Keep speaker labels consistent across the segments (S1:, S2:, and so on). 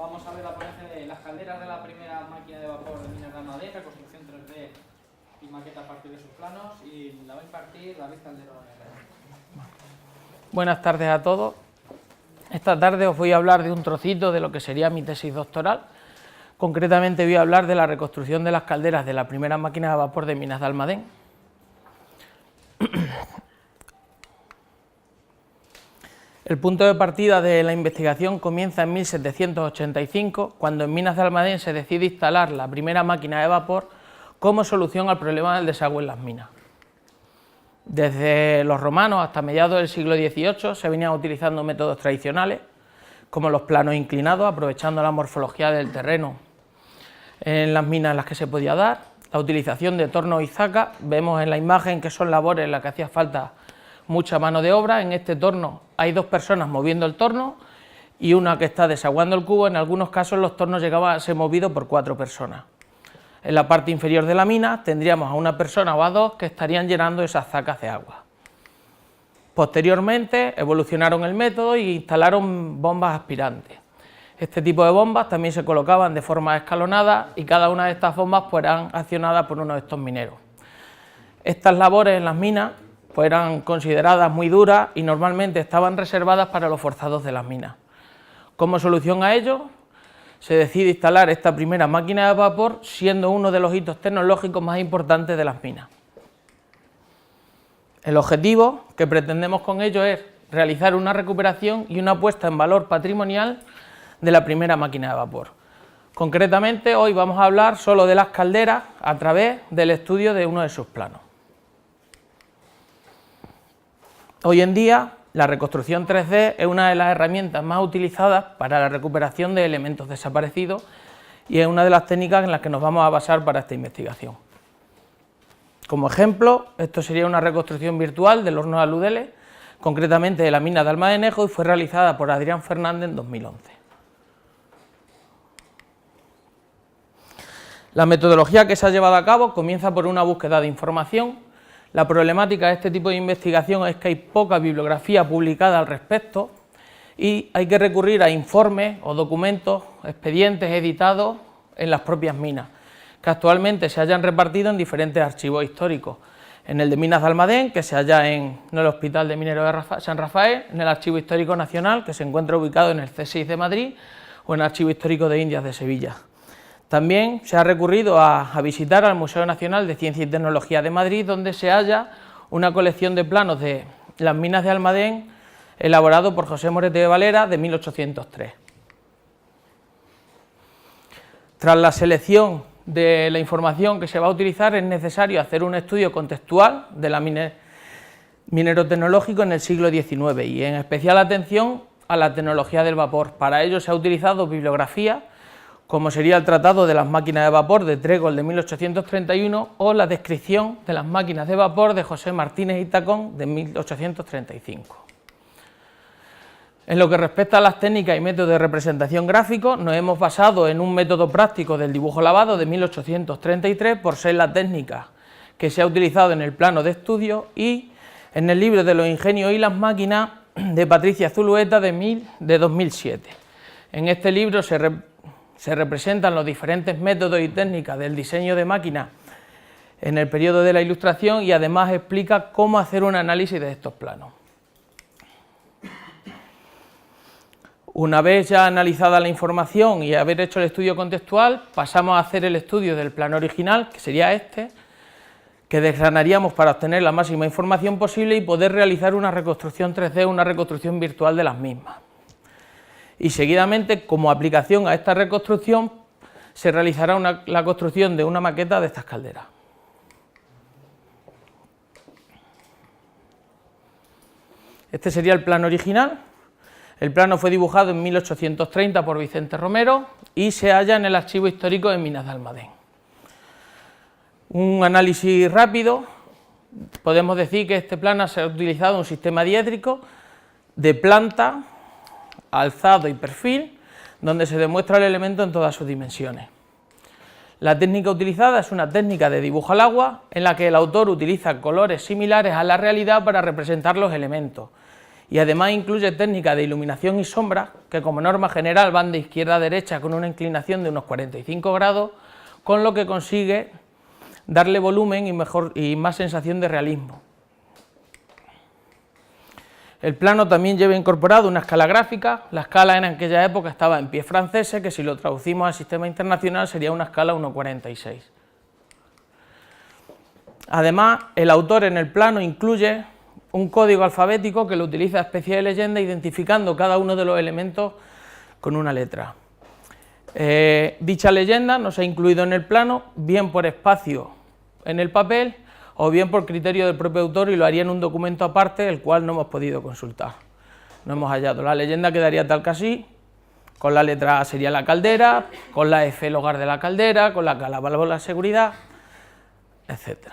S1: Vamos a ver la ponencia de las calderas de la primera máquina de vapor de Minas de Almadén, reconstrucción 3D y maqueta a partir de sus planos, y la va a impartir David Calderón.
S2: Buenas tardes a todos. Esta tarde os voy a hablar de un trocito de lo que sería mi tesis doctoral. Concretamente voy a hablar de la reconstrucción de las calderas de la primera máquina de vapor de Minas de Almadén. El punto de partida de la investigación comienza en 1785, cuando en Minas de Almadén se decide instalar la primera máquina de vapor como solución al problema del desagüe en las minas. Desde los romanos hasta mediados del siglo XVIII se venían utilizando métodos tradicionales, como los planos inclinados, aprovechando la morfología del terreno en las minas en las que se podía dar, la utilización de tornos y zacas. Vemos en la imagen que son labores en las que hacía falta mucha mano de obra. En este torno hay dos personas moviendo el torno y una que está desaguando el cubo. En algunos casos los tornos llegaban a ser movidos por 4 personas. En la parte inferior de la mina tendríamos a una persona o a dos que estarían llenando esas zacas de agua. Posteriormente evolucionaron el método e instalaron bombas aspirantes. Este tipo de bombas también se colocaban de forma escalonada y cada una de estas bombas pues eran accionadas por uno de estos mineros. Estas labores en las minas pues eran consideradas muy duras y normalmente estaban reservadas para los forzados de las minas. Como solución a ello, se decide instalar esta primera máquina de vapor, siendo uno de los hitos tecnológicos más importantes de las minas. El objetivo que pretendemos con ello es realizar una recuperación y una puesta en valor patrimonial de la primera máquina de vapor. Concretamente, hoy vamos a hablar solo de las calderas a través del estudio de uno de sus planos. Hoy en día, la reconstrucción 3D es una de las herramientas más utilizadas para la recuperación de elementos desaparecidos y es una de las técnicas en las que nos vamos a basar para esta investigación. Como ejemplo, esto sería una reconstrucción virtual del horno de Aludeles, concretamente de la mina de Almadenejo, y fue realizada por Adrián Fernández en 2011. La metodología que se ha llevado a cabo comienza por una búsqueda de información. La problemática de este tipo de investigación es que hay poca bibliografía publicada al respecto y hay que recurrir a informes o documentos, expedientes editados en las propias minas, que actualmente se hayan repartido en diferentes archivos históricos. En el de Minas de Almadén, que se halla en el Hospital de Mineros de San Rafael, en el Archivo Histórico Nacional, que se encuentra ubicado en el C6 de Madrid, o en el Archivo Histórico de Indias de Sevilla. También se ha recurrido a visitar al Museo Nacional de Ciencia y Tecnología de Madrid, donde se halla una colección de planos de las minas de Almadén, elaborado por José Morete de Valera, de 1803. Tras la selección de la información que se va a utilizar, es necesario hacer un estudio contextual de la minerotecnológico en el siglo XIX y en especial atención a la tecnología del vapor. Para ello se ha utilizado bibliografía, como sería el Tratado de las máquinas de vapor de Tregol de 1831 o la descripción de las máquinas de vapor de José Martínez y Tacón de 1835. En lo que respecta a las técnicas y métodos de representación gráfico, nos hemos basado en un método práctico del dibujo lavado de 1833, por ser la técnica que se ha utilizado en el plano de estudio, y en el libro de los ingenios y las máquinas de Patricia Zulueta de 2007. En este libro se representan los diferentes métodos y técnicas del diseño de máquinas en el periodo de la Ilustración y además explica cómo hacer un análisis de estos planos. Una vez ya analizada la información y haber hecho el estudio contextual, pasamos a hacer el estudio del plano original, que sería este, que desgranaríamos para obtener la máxima información posible y poder realizar una reconstrucción 3D, una reconstrucción virtual de las mismas. Y seguidamente, como aplicación a esta reconstrucción, se realizará la construcción de una maqueta de estas calderas. Este sería el plano original. El plano fue dibujado en 1830 por Vicente Romero y se halla en el Archivo Histórico de Minas de Almadén. Un análisis rápido, podemos decir que este plano se ha utilizado un sistema diédrico de planta, alzado y perfil, donde se demuestra el elemento en todas sus dimensiones. La técnica utilizada es una técnica de dibujo al agua, en la que el autor utiliza colores similares a la realidad para representar los elementos, y además incluye técnicas de iluminación y sombra que como norma general van de izquierda a derecha con una inclinación de unos 45 grados, con lo que consigue darle volumen y más sensación de realismo. El plano también lleva incorporado una escala gráfica. La escala en aquella época estaba en pies franceses, que si lo traducimos al sistema internacional sería una escala 1,46. Además, el autor en el plano incluye un código alfabético que lo utiliza a especie de leyenda, identificando cada uno de los elementos con una letra. Dicha leyenda no se ha incluido en el plano, bien por espacio en el papel, o bien por criterio del propio autor, y lo haría en un documento aparte, el cual no hemos podido consultar. No hemos hallado. La leyenda quedaría tal que así, con la letra A sería la caldera, con la F el hogar de la caldera, con la K la válvula de seguridad, etc.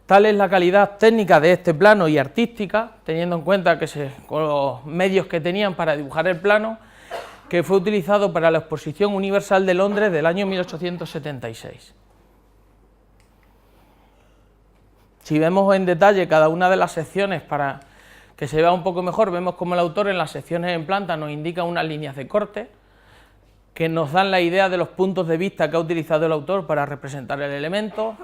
S2: Tal es la calidad técnica de este plano y artística, teniendo en cuenta que con los medios que tenían para dibujar el plano, que fue utilizado para la Exposición Universal de Londres del año 1876. Si vemos en detalle cada una de las secciones para que se vea un poco mejor, vemos como el autor en las secciones en planta nos indica unas líneas de corte que nos dan la idea de los puntos de vista que ha utilizado el autor para representar el elemento.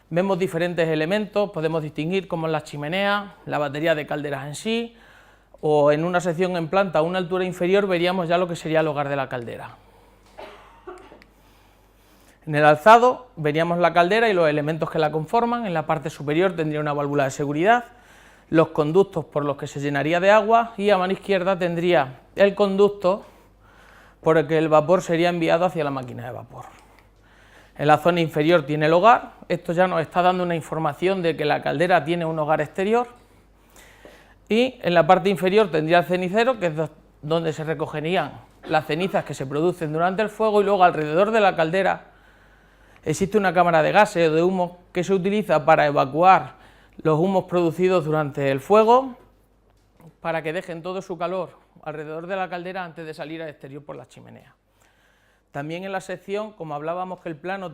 S2: Vemos diferentes elementos, podemos distinguir como la chimenea, la batería de calderas en sí, o en una sección en planta a una altura inferior veríamos ya lo que sería el hogar de la caldera. En el alzado veríamos la caldera y los elementos que la conforman. En la parte superior tendría una válvula de seguridad, los conductos por los que se llenaría de agua, y a mano izquierda tendría el conducto por el que el vapor sería enviado hacia la máquina de vapor. En la zona inferior tiene el hogar. Esto ya nos está dando una información de que la caldera tiene un hogar exterior, y en la parte inferior tendría el cenicero, que es donde se recogerían las cenizas que se producen durante el fuego, y luego alrededor de la caldera existe una cámara de gases o de humo que se utiliza para evacuar los humos producidos durante el fuego, para que dejen todo su calor alrededor de la caldera antes de salir al exterior por la chimenea. También en la sección, como hablábamos que el plano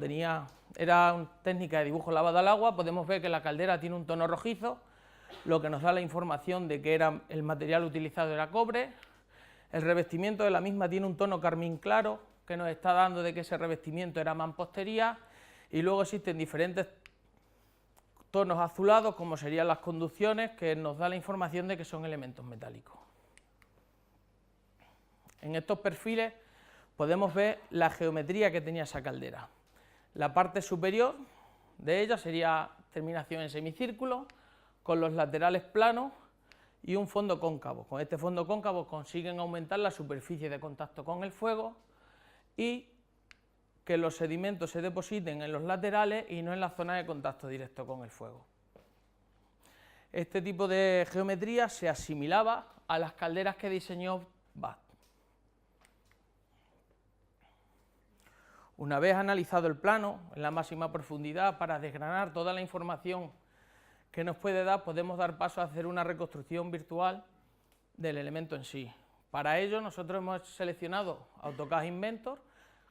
S2: era una técnica de dibujo lavado al agua, podemos ver que la caldera tiene un tono rojizo, lo que nos da la información de que el material utilizado era cobre. El revestimiento de la misma tiene un tono carmín claro, que nos está dando de que ese revestimiento era mampostería, y luego existen diferentes tonos azulados, como serían las conducciones, que nos da la información de que son elementos metálicos. En estos perfiles podemos ver la geometría que tenía esa caldera. La parte superior de ella sería terminación en semicírculo, con los laterales planos y un fondo cóncavo. Con este fondo cóncavo consiguen aumentar la superficie de contacto con el fuego y que los sedimentos se depositen en los laterales y no en la zona de contacto directo con el fuego. Este tipo de geometría se asimilaba a las calderas que diseñó Bath. Una vez analizado el plano en la máxima profundidad para desgranar toda la información que nos puede dar, podemos dar paso a hacer una reconstrucción virtual del elemento en sí. Para ello nosotros hemos seleccionado AutoCAD Inventor,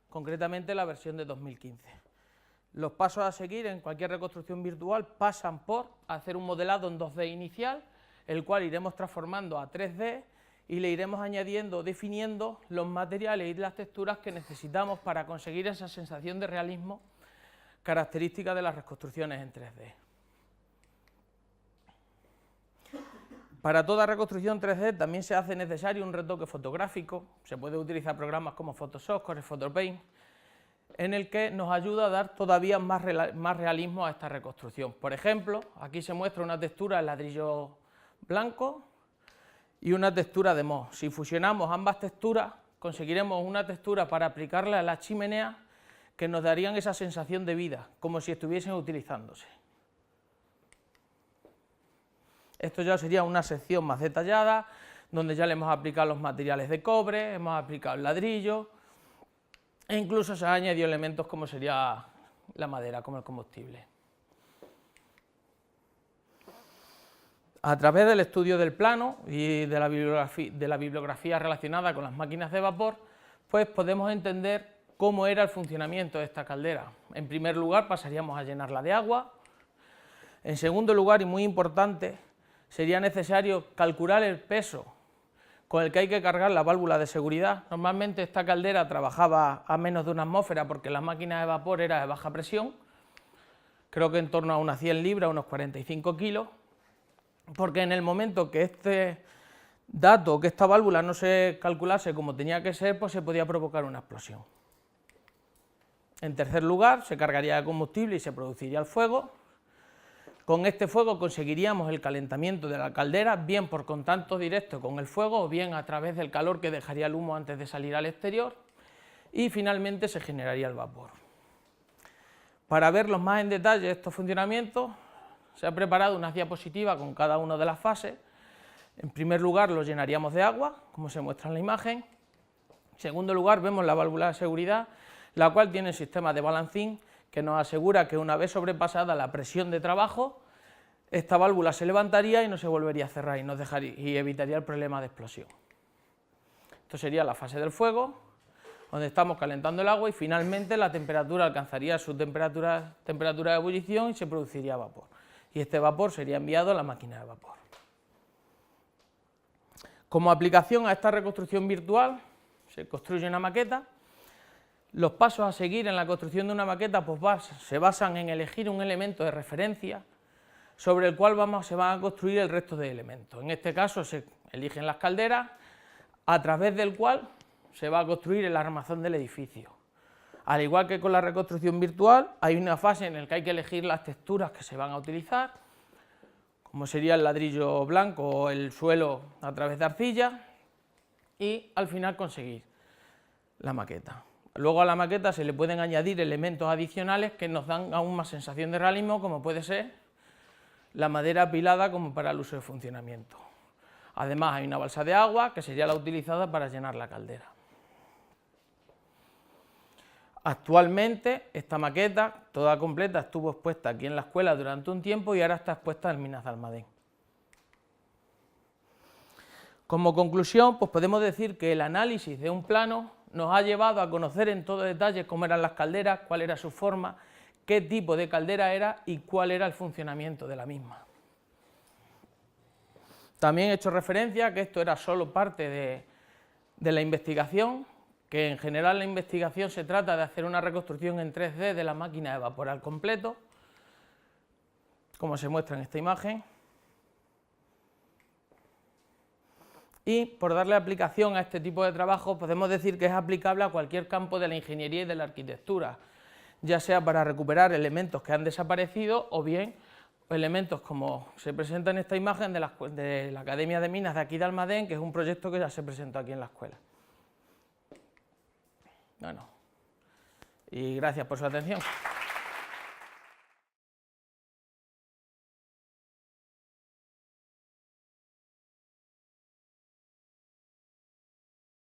S2: concretamente la versión de 2015. Los pasos a seguir en cualquier reconstrucción virtual pasan por hacer un modelado en 2D inicial, el cual iremos transformando a 3D y le iremos añadiendo, definiendo los materiales y las texturas que necesitamos para conseguir esa sensación de realismo característica de las reconstrucciones en 3D. Para toda reconstrucción 3D también se hace necesario un retoque fotográfico. Se puede utilizar programas como Photoshop, Corel Photopaint, en el que nos ayuda a dar todavía más realismo a esta reconstrucción. Por ejemplo, aquí se muestra una textura en ladrillo blanco y una textura de mos. Si fusionamos ambas texturas, conseguiremos una textura para aplicarla a la chimenea que nos darían esa sensación de vida, como si estuviesen utilizándose. Esto ya sería una sección más detallada, donde ya le hemos aplicado los materiales de cobre, hemos aplicado el ladrillo, e incluso se han añadido elementos como sería la madera, como el combustible. A través del estudio del plano y de la bibliografía relacionada con las máquinas de vapor, pues podemos entender cómo era el funcionamiento de esta caldera. En primer lugar, pasaríamos a llenarla de agua. En segundo lugar, y muy importante, sería necesario calcular el peso con el que hay que cargar la válvula de seguridad. Normalmente esta caldera trabajaba a menos de 1 atmósfera porque la máquina de vapor era de baja presión, creo que en torno a unas 100 libras, unos 45 kilos, porque en el momento que este dato, que esta válvula no se calculase como tenía que ser, pues se podía provocar una explosión. En tercer lugar, se cargaría de combustible y se produciría el fuego. Con este fuego conseguiríamos el calentamiento de la caldera, bien por contacto directo con el fuego o bien a través del calor que dejaría el humo antes de salir al exterior, y finalmente se generaría el vapor. Para verlos más en detalle estos funcionamientos, se ha preparado una diapositiva con cada una de las fases. En primer lugar, lo llenaríamos de agua, como se muestra en la imagen. En segundo lugar, vemos la válvula de seguridad, la cual tiene el sistema de balancín que nos asegura que una vez sobrepasada la presión de trabajo, esta válvula se levantaría y no se volvería a cerrar y evitaría el problema de explosión. Esto sería la fase del fuego, donde estamos calentando el agua y finalmente la temperatura alcanzaría su temperatura de ebullición y se produciría vapor. Y este vapor sería enviado a la máquina de vapor. Como aplicación a esta reconstrucción virtual, se construye una maqueta. Los pasos a seguir en la construcción de una maqueta pues se basan en elegir un elemento de referencia sobre el cual se van a construir el resto de elementos. En este caso se eligen las calderas, a través del cual se va a construir el armazón del edificio. Al igual que con la reconstrucción virtual, hay una fase en la que hay que elegir las texturas que se van a utilizar, como sería el ladrillo blanco o el suelo a través de arcilla, y al final conseguir la maqueta. Luego a la maqueta se le pueden añadir elementos adicionales que nos dan aún más sensación de realismo, como puede ser la madera apilada como para el uso de funcionamiento. Además hay una balsa de agua que sería la utilizada para llenar la caldera. Actualmente esta maqueta, toda completa, estuvo expuesta aquí en la escuela durante un tiempo y ahora está expuesta en Minas de Almadén. Como conclusión, pues podemos decir que el análisis de un plano nos ha llevado a conocer en todo detalle cómo eran las calderas, cuál era su forma, qué tipo de caldera era y cuál era el funcionamiento de la misma. También he hecho referencia a que esto era solo parte de la investigación, que en general la investigación se trata de hacer una reconstrucción en 3D de la máquina de vapor al completo, como se muestra en esta imagen. Y por darle aplicación a este tipo de trabajo podemos decir que es aplicable a cualquier campo de la ingeniería y de la arquitectura, ya sea para recuperar elementos que han desaparecido o bien elementos como se presenta en esta imagen de la Academia de Minas de aquí de Almadén, que es un proyecto que ya se presentó aquí en la escuela. Bueno, y gracias por su atención.